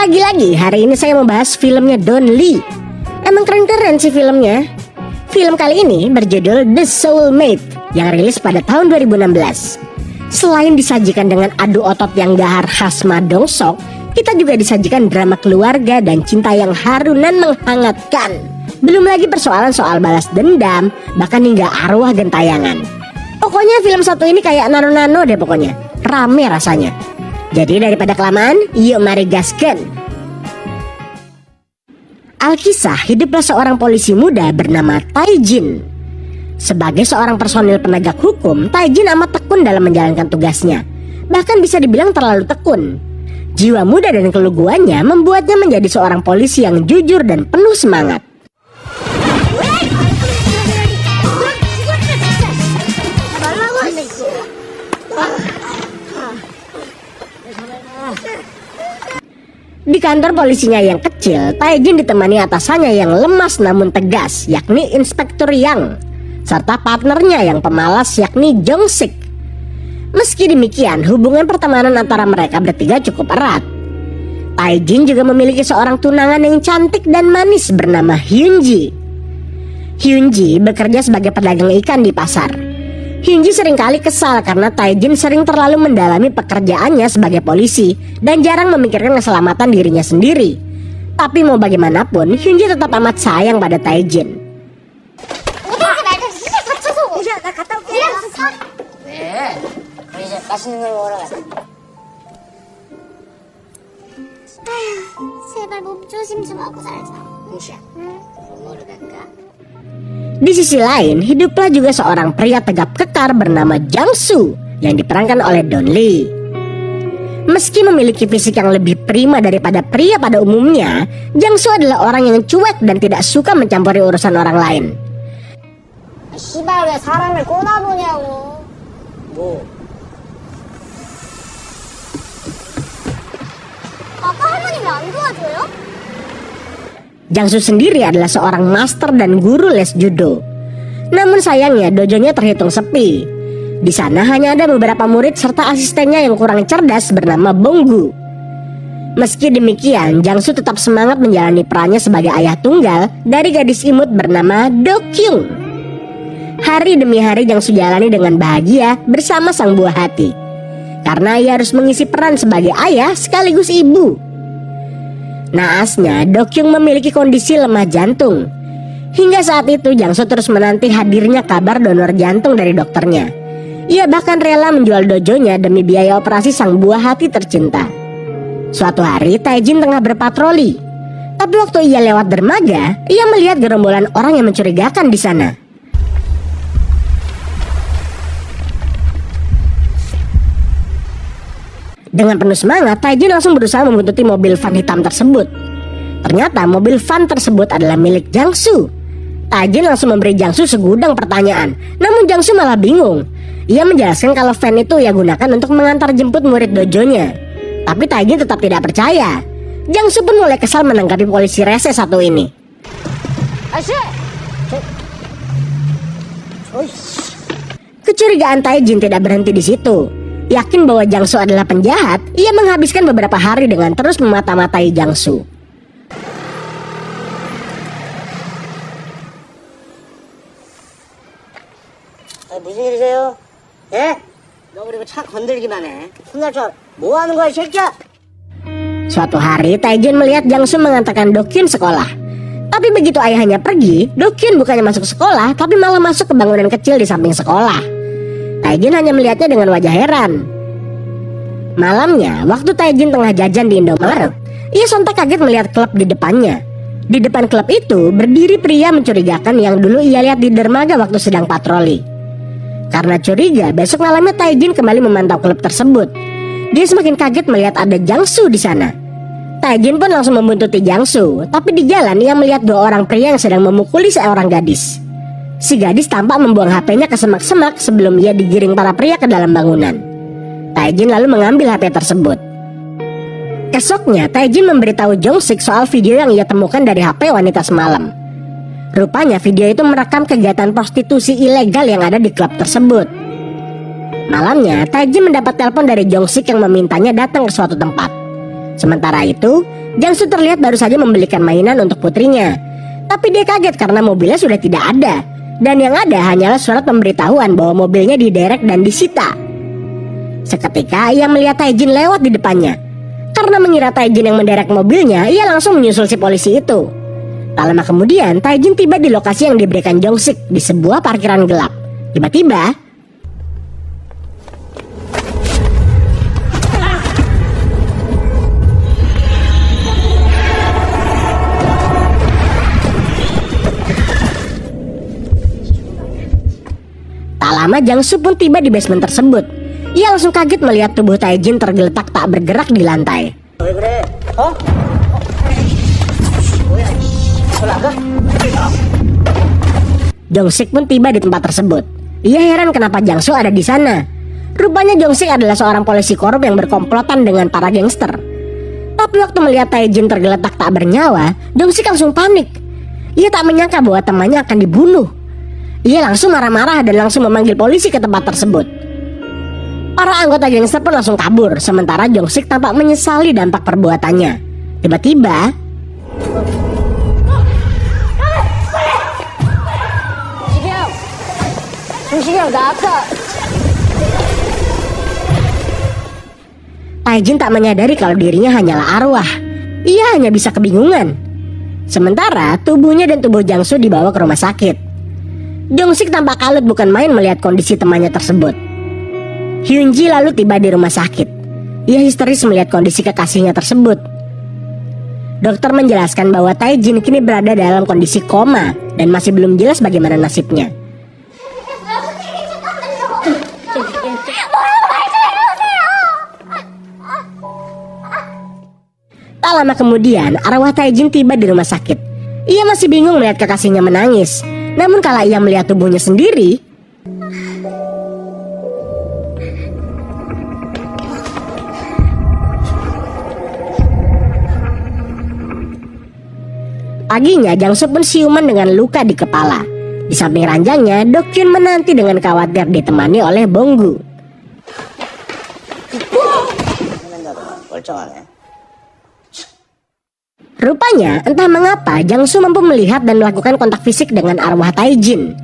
Lagi-lagi hari ini saya mau bahas filmnya Don Lee. Emang keren-keren sih filmnya. Film kali ini berjudul The Soulmate yang rilis pada tahun 2016. Selain disajikan dengan adu otot yang gahar khas Ma Dong-seok, kita juga disajikan drama keluarga dan cinta yang haru dan menghangatkan. Belum lagi persoalan soal balas dendam, bahkan hingga arwah gentayangan. Pokoknya film satu ini kayak nano-nano deh pokoknya. Rame rasanya. Jadi daripada kelamaan, yuk mari gasken. Alkisah hiduplah seorang polisi muda bernama Tae-jin. Sebagai seorang personil penegak hukum, Tae-jin amat tekun dalam menjalankan tugasnya. Bahkan bisa dibilang terlalu tekun. Jiwa muda dan keluguannya membuatnya menjadi seorang polisi yang jujur dan penuh semangat. Di kantor polisinya yang kecil, Tae-jin ditemani atasannya yang lemas namun tegas, yakni Inspektur Yang, serta partnernya yang pemalas, yakni Jong-sik. Meski demikian, hubungan pertemanan antara mereka bertiga cukup erat. Tae-jin juga memiliki seorang tunangan yang cantik dan manis bernama Hyunji. Hyunji bekerja sebagai pedagang ikan di pasar. Hyunji seringkali kesal karena Tae-jin sering terlalu mendalami pekerjaannya sebagai polisi dan jarang memikirkan keselamatan dirinya sendiri. Tapi mau bagaimanapun, Hyunji tetap amat sayang pada Tae-jin. Di sisi lain, hiduplah juga seorang pria tegap kekar bernama Jang-soo yang diperankan oleh Don Lee. Meski memiliki fisik yang lebih prima daripada pria pada umumnya, Jang-soo adalah orang yang cuek dan tidak suka mencampuri urusan orang lain. Jang-soo sendiri adalah seorang master dan guru les judo. Namun sayangnya dojonya terhitung sepi. Di sana hanya ada beberapa murid serta asistennya yang kurang cerdas bernama Bonggu. Meski demikian, Jang-soo tetap semangat menjalani perannya sebagai ayah tunggal dari gadis imut bernama Do-kyung. Hari demi hari Jang-soo jalani dengan bahagia bersama sang buah hati, karena ia harus mengisi peran sebagai ayah sekaligus ibu. Naasnya, Do-kyung memiliki kondisi lemah jantung. Hingga saat itu Jang-soo terus menanti hadirnya kabar donor jantung dari dokternya. Ia bahkan rela menjual dojonya demi biaya operasi sang buah hati tercinta. Suatu hari Tae-jin tengah berpatroli. Tapi waktu ia lewat dermaga, ia melihat gerombolan orang yang mencurigakan di sana. Dengan penuh semangat, Tae-jin langsung berusaha membuntuti mobil van hitam tersebut. Ternyata mobil van tersebut adalah milik Jang-soo. Tae-jin langsung memberi Jang-soo segudang pertanyaan. Namun Jang-soo malah bingung. Ia menjelaskan kalau van itu ia gunakan untuk mengantar jemput murid dojonya. Tapi Tae-jin tetap tidak percaya. Jang-soo pun mulai kesal menanggapi polisi rese satu ini. Kecurigaan Tae-jin tidak berhenti di situ. Yakin bahwa Jang-soo adalah penjahat, ia menghabiskan beberapa hari dengan terus memata-matai Jang-soo. 무슨 일이세요? 예? 너 그리고 차 건들기만 해. 손날 쳐. 뭐 하는 거야, 이 새끼야? Suatu hari, Tae-jin melihat Jang-soo mengantarkan Do-kyun sekolah. Tapi begitu ayahnya pergi, Do-kyun bukannya masuk sekolah, tapi malah masuk ke bangunan kecil di samping sekolah. Tae-jin hanya melihatnya dengan wajah heran. Malamnya, waktu Tae-jin tengah jajan di Indomaret, ia sontak kaget melihat klub di depannya. Di depan klub itu berdiri pria mencurigakan yang dulu ia lihat di dermaga waktu sedang patroli. Karena curiga, besok malamnya Tae-jin kembali memantau klub tersebut. Dia semakin kaget melihat ada Jang-soo di sana. Tae-jin pun langsung membuntuti Jang-soo, tapi di jalan ia melihat dua orang pria yang sedang memukuli seorang gadis. Si gadis tampak membuang HP-nya ke semak-semak sebelum ia digiring para pria ke dalam bangunan. Tae-jin lalu mengambil HP tersebut. Esoknya, Tae-jin memberitahu Jong-sik soal video yang ia temukan dari HP wanita semalam. Rupanya video itu merekam kegiatan prostitusi ilegal yang ada di klub tersebut. Malamnya, Tae-jin mendapat telepon dari Jong-sik yang memintanya datang ke suatu tempat. Sementara itu, Jangsu terlihat baru saja membelikan mainan untuk putrinya. Tapi dia kaget karena mobilnya sudah tidak ada. Dan yang ada hanyalah surat pemberitahuan bahwa mobilnya diderek dan disita. Seketika ia melihat Taejin lewat di depannya. Karena mengira Taejin yang menderek mobilnya, ia langsung menyusul si polisi itu. Tak lama kemudian, Taejin tiba di lokasi yang diberikan Jong-sik di sebuah parkiran gelap. Tiba-tiba, tak lama Jangsu pun tiba di basement tersebut. Ia langsung kaget melihat tubuh Taejin tergeletak tak bergerak di lantai. 왜 그래? 어? 뭐야? 전화가? Jong-sik pun tiba di tempat tersebut. Ia heran kenapa Jangsu ada di sana. Rupanya Jong-sik adalah seorang polisi korup yang berkomplotan dengan para gangster. Tapi waktu melihat Taejin tergeletak tak bernyawa, Jong-sik langsung panik. Ia tak menyangka bahwa temannya akan dibunuh. Ia langsung marah-marah dan langsung memanggil polisi ke tempat tersebut. Para anggota gangster pun langsung kabur, sementara Jong-sik tampak menyesali dampak perbuatannya. Tiba-tiba, 중식이형 나 아파. Taejin tak menyadari kalau dirinya hanyalah arwah. Ia hanya bisa kebingungan. Sementara tubuhnya dan tubuh Jangsu dibawa ke rumah sakit. Jong-sik tampak kalut bukan main melihat kondisi temannya tersebut. Hyunji lalu tiba di rumah sakit. Ia histeris melihat kondisi kekasihnya tersebut. Dokter menjelaskan bahwa Taejin kini berada dalam kondisi koma dan masih belum jelas bagaimana nasibnya. Tak lama kemudian, arwah Taejin tiba di rumah sakit. Ia masih bingung melihat kekasihnya menangis. Namun kala ia melihat tubuhnya sendiri, paginya Jangsu pun siuman dengan luka di kepala. Di samping ranjangnya, Dokyun menanti dengan khawatir ditemani oleh Bonggu. 멀쩡하네. Rupanya, entah mengapa Jangsu mampu melihat dan melakukan kontak fisik dengan arwah Taejin.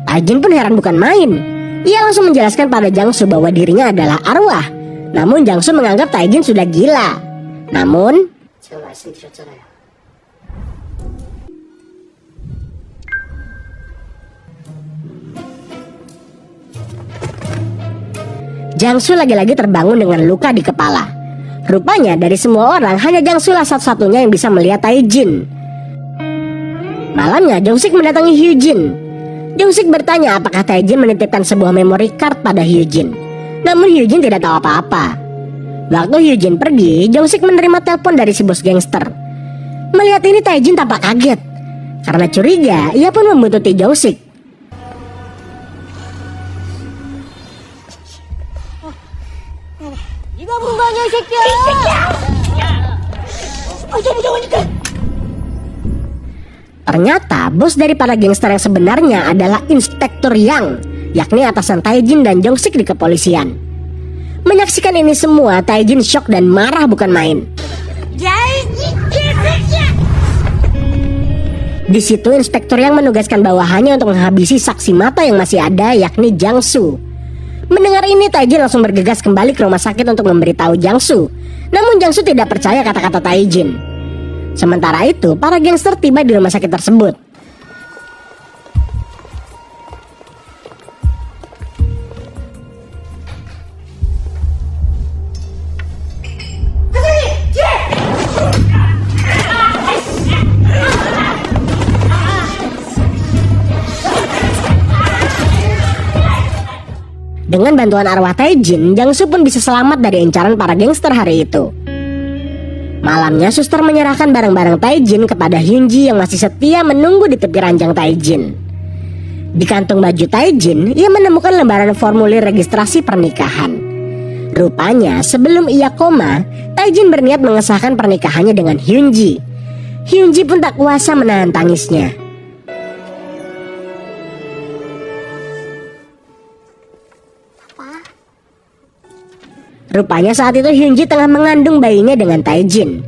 Taejin pun heran bukan main. Ia langsung menjelaskan pada Jangsu bahwa dirinya adalah arwah. Namun Jangsu menganggap Taejin sudah gila. Namun, 제가 말씀드렸잖아요. Jangsu lagi-lagi terbangun dengan luka di kepala. Rupanya dari semua orang hanya Jangsu lah satu-satunya yang bisa melihat Taejin. Malamnya Jong-sik mendatangi Hyujin. Jong-sik bertanya apakah Taejin menitipkan sebuah memory card pada Hyujin. Namun Hyujin tidak tahu apa-apa. Waktu Hyujin pergi, Jong-sik menerima telepon dari si bos gangster. Melihat ini Taejin tampak kaget. Karena curiga, ia pun membuntuti Jong-sik. 네가 부른 거 아니야 이 새끼야! 무서우니까. Ternyata bos dari para gangster yang sebenarnya adalah Inspektur Yang, yakni atasan Taejin dan Jong-sik di kepolisian. Menyaksikan ini semua, Taejin shock dan marah bukan main. Di situ Inspektur Yang menugaskan bawahannya untuk menghabisi saksi mata yang masih ada, yakni Jangsu. Mendengar ini, Taejin langsung bergegas kembali ke rumah sakit untuk memberitahu Jangsu. Namun Jangsu tidak percaya kata-kata Taejin. Sementara itu, para gangster tiba di rumah sakit tersebut. Dengan bantuan arwah Taejin, Jangsu pun bisa selamat dari incaran para gangster hari itu. Malamnya, suster menyerahkan barang-barang Taejin kepada Hyunji yang masih setia menunggu di tepi ranjang Taejin. Di kantung baju Taejin, ia menemukan lembaran formulir registrasi pernikahan. Rupanya, sebelum ia koma, Taejin berniat mengesahkan pernikahannya dengan Hyunji. Hyunji pun tak kuasa menahan tangisnya. Rupanya saat itu Hyunji tengah mengandung bayinya dengan Taejin.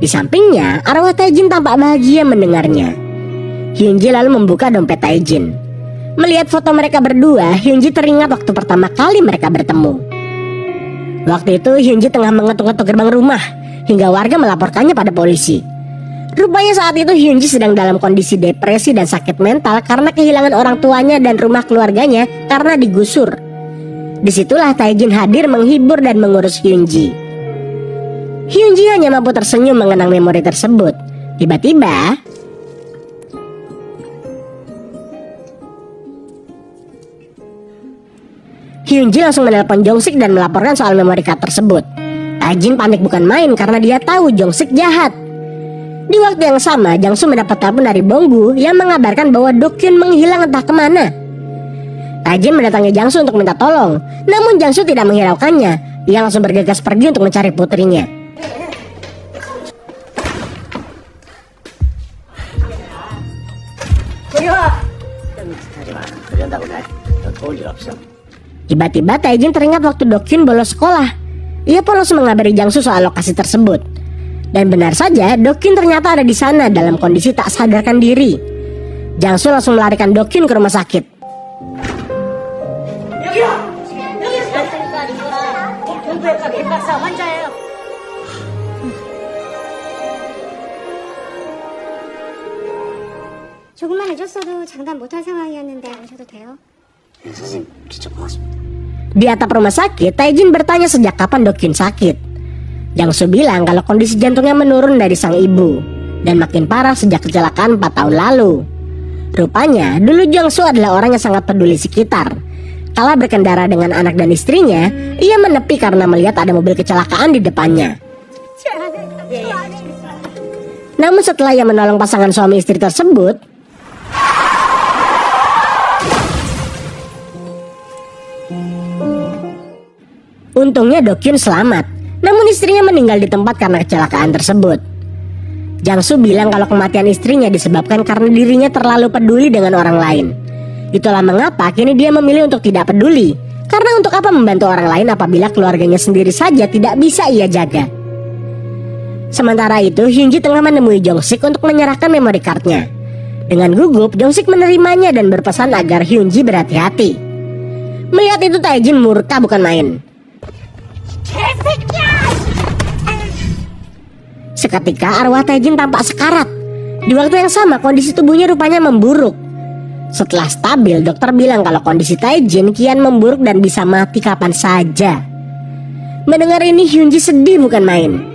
Di sampingnya, arwah Taejin tampak bahagia mendengarnya. Hyunji lalu membuka dompet Taejin. Melihat foto mereka berdua, Hyunji teringat waktu pertama kali mereka bertemu. Waktu itu Hyunji tengah mengetuk-ngetuk gerbang rumah hingga warga melaporkannya pada polisi. Rupanya saat itu Hyunji sedang dalam kondisi depresi dan sakit mental karena kehilangan orang tuanya dan rumah keluarganya karena digusur. Disitulah Taejin hadir menghibur dan mengurus Hyunji. Hyunji hanya mampu tersenyum mengenang memori tersebut. Tiba-tiba Hyunji langsung menelpon Jongsik dan melaporkan soal memory card tersebut. Taejin panik bukan main karena dia tahu Jongsik jahat. Di waktu yang sama, Jangsu mendapat telepon dari Bonggu yang mengabarkan bahwa Dokyun menghilang entah kemana. Taejin mendatangi Jangsu untuk minta tolong, namun Jangsu tidak menghiraukannya. Ia langsung bergegas pergi untuk mencari putrinya. Tiba-tiba Taejin teringat waktu Dokyun bolos sekolah. Ia pun langsung mengabari Jangsu soal lokasi tersebut. Dan benar saja, Dokyun ternyata ada di sana dalam kondisi tak sadarkan diri. Jangsu langsung melarikan Dokyun ke rumah sakit. 조금만 늦었어도 장담 못할 상황이었는데 오셔도 돼요? 선생님, 진짜 고맙습니다. Di atap rumah sakit, Taejin bertanya sejak kapan Dokyun sakit. Jangsu bilang kalau kondisi jantungnya menurun dari sang ibu dan makin parah sejak kecelakaan 4 tahun lalu. Rupanya, dulu Jangsu adalah orang yang sangat peduli sekitar. Kala berkendara dengan anak dan istrinya, ia menepi karena melihat ada mobil kecelakaan di depannya. Namun setelah ia menolong pasangan suami istri tersebut, untungnya Dokyun selamat. Namun istrinya meninggal di tempat karena kecelakaan tersebut. Jangsu bilang kalau kematian istrinya disebabkan karena dirinya terlalu peduli dengan orang lain. Itulah mengapa kini dia memilih untuk tidak peduli. Karena untuk apa membantu orang lain apabila keluarganya sendiri saja tidak bisa ia jaga. Sementara itu Hyunji tengah menemui Jongsik untuk menyerahkan memory cardnya. Dengan gugup, Jongsik menerimanya dan berpesan agar Hyunji berhati-hati. Melihat itu Taejin murka bukan main. Seketika arwah Taejin tampak sekarat. Di waktu yang sama kondisi tubuhnya rupanya memburuk. Setelah stabil, dokter bilang kalau kondisi Taejin kian memburuk dan bisa mati kapan saja. Mendengar ini Hyunji sedih bukan main.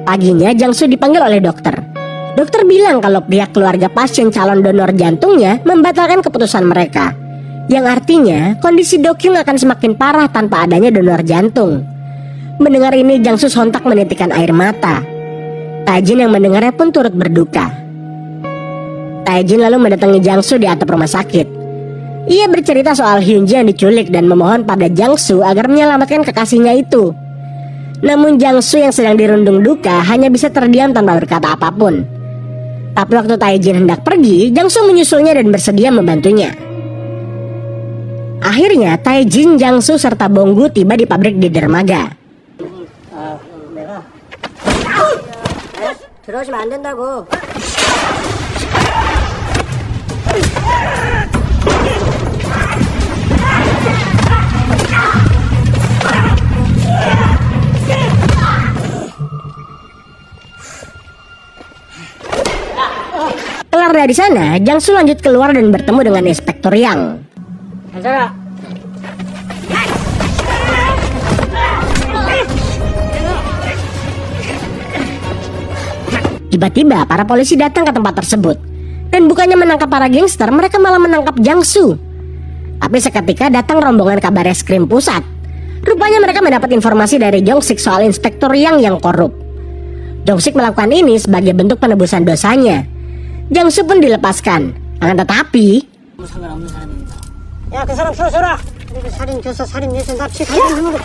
Paginya Jangsu dipanggil oleh dokter. Dokter bilang kalau pihak keluarga pasien calon donor jantungnya membatalkan keputusan mereka, yang artinya kondisi Dokyun akan semakin parah tanpa adanya donor jantung. Mendengar ini Jangsu sontak menitikkan air mata. Taejin yang mendengarnya pun turut berduka. Taejin lalu mendatangi Jangsu di atap rumah sakit. Ia bercerita soal Hyunji yang diculik dan memohon pada Jangsu agar menyelamatkan kekasihnya itu. Namun Jangsu yang sedang dirundung duka hanya bisa terdiam tanpa berkata apapun. Tapi waktu Taejin hendak pergi, Jangsu menyusulnya dan bersedia membantunya. Akhirnya Taejin, Jangsu serta Bonggu tiba di pabrik di dermaga. 들어오시면 안 된다고. Kelar dari sana, Jangsu lanjut keluar dan bertemu dengan Inspektur Yang. 괜찮아. Tiba-tiba para polisi datang ke tempat tersebut. Dan bukannya menangkap para gangster, mereka malah menangkap Jangsu. Tapi seketika datang rombongan kabar reskrim pusat. Rupanya mereka mendapat informasi dari Jongsik soal Inspektur Yang korup. Jong-sik melakukan ini sebagai bentuk penebusan dosanya. Jang-soo pun dilepaskan. Akan tetapi, 아무 상관없는 사람입니다. 야, 그 사람 풀어줘라. 그리고 살인, 교사, 살인, 예전 납치, 살인,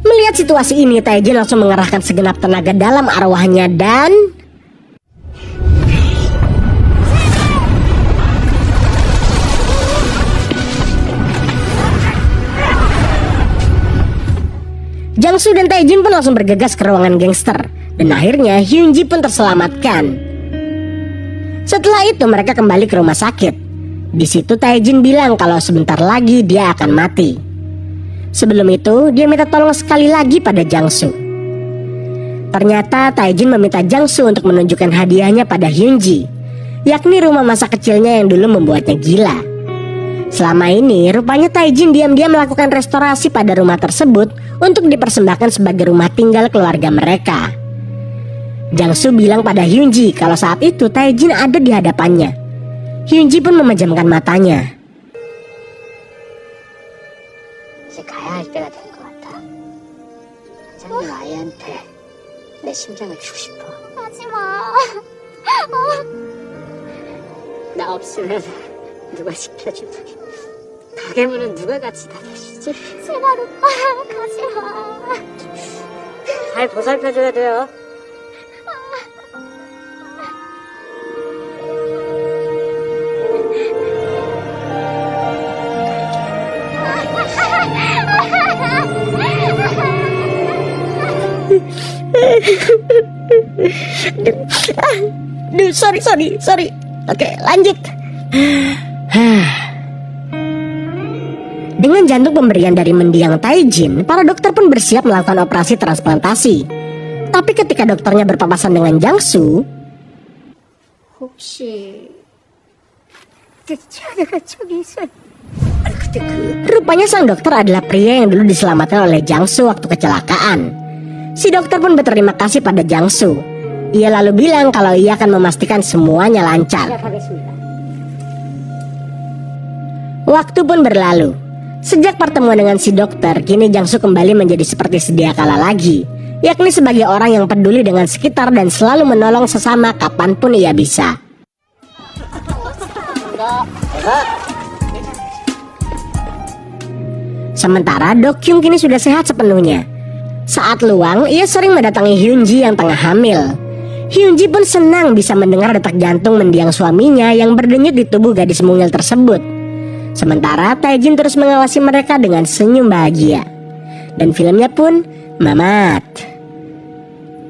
melihat situasi ini, Taejin langsung mengerahkan segenap tenaga dalam arwahnya dan Jang-soo dan Taejin pun langsung bergegas ke ruangan gangster. Dan akhirnya Hyun-ji pun terselamatkan. Setelah itu mereka kembali ke rumah sakit. Di situ Taejin bilang kalau sebentar lagi dia akan mati. Sebelum itu dia minta tolong sekali lagi pada Jang-soo. Ternyata Taejin meminta Jang-soo untuk menunjukkan hadiahnya pada Hyun-ji, yakni rumah masa kecilnya yang dulu membuatnya gila. Selama ini rupanya Taejin diam-diam melakukan restorasi pada rumah tersebut untuk dipersembahkan sebagai rumah tinggal keluarga mereka. Jang-soo bilang pada Hyun-ji kalau saat itu Taejin ada di hadapannya. Hyun-ji pun memejamkan matanya. 이제 가야 할 때가 된 것 같아. 장님 아이한테 내 심장을 주고 싶어. 하지마. 나 없으면 누가 지켜주지? 가게문은 누가 같이 닫아주지? 제발 오빠 가지마. 잘 보살펴줘야 돼요. Sorry. Oke, lanjut. Dengan jantung pemberian dari mendiang Taejin, para dokter pun bersiap melakukan operasi transplantasi. Tapi ketika dokternya berpapasan dengan Jang-soo, 혹시 자기가 저기 있어. rupanya sang dokter adalah pria yang dulu diselamatkan oleh Jang-soo waktu kecelakaan. Si dokter pun berterima kasih pada Jang-soo. Ia lalu bilang kalau ia akan memastikan semuanya lancar. 시작하겠습니다. Waktu pun berlalu. Sejak pertemuan dengan si dokter, kini Jang-soo kembali menjadi seperti sedia kala lagi, yakni sebagai orang yang peduli dengan sekitar dan selalu menolong sesama kapanpun ia bisa. Sementara Do-kyung kini sudah sehat sepenuhnya. Saat luang, ia sering mendatangi Hyun-ji yang tengah hamil. Hyun-ji pun senang bisa mendengar detak jantung mendiang suaminya yang berdenyut di tubuh gadis mungil tersebut. Sementara Taejin terus mengawasi mereka dengan senyum bahagia. Dan filmnya pun mamat.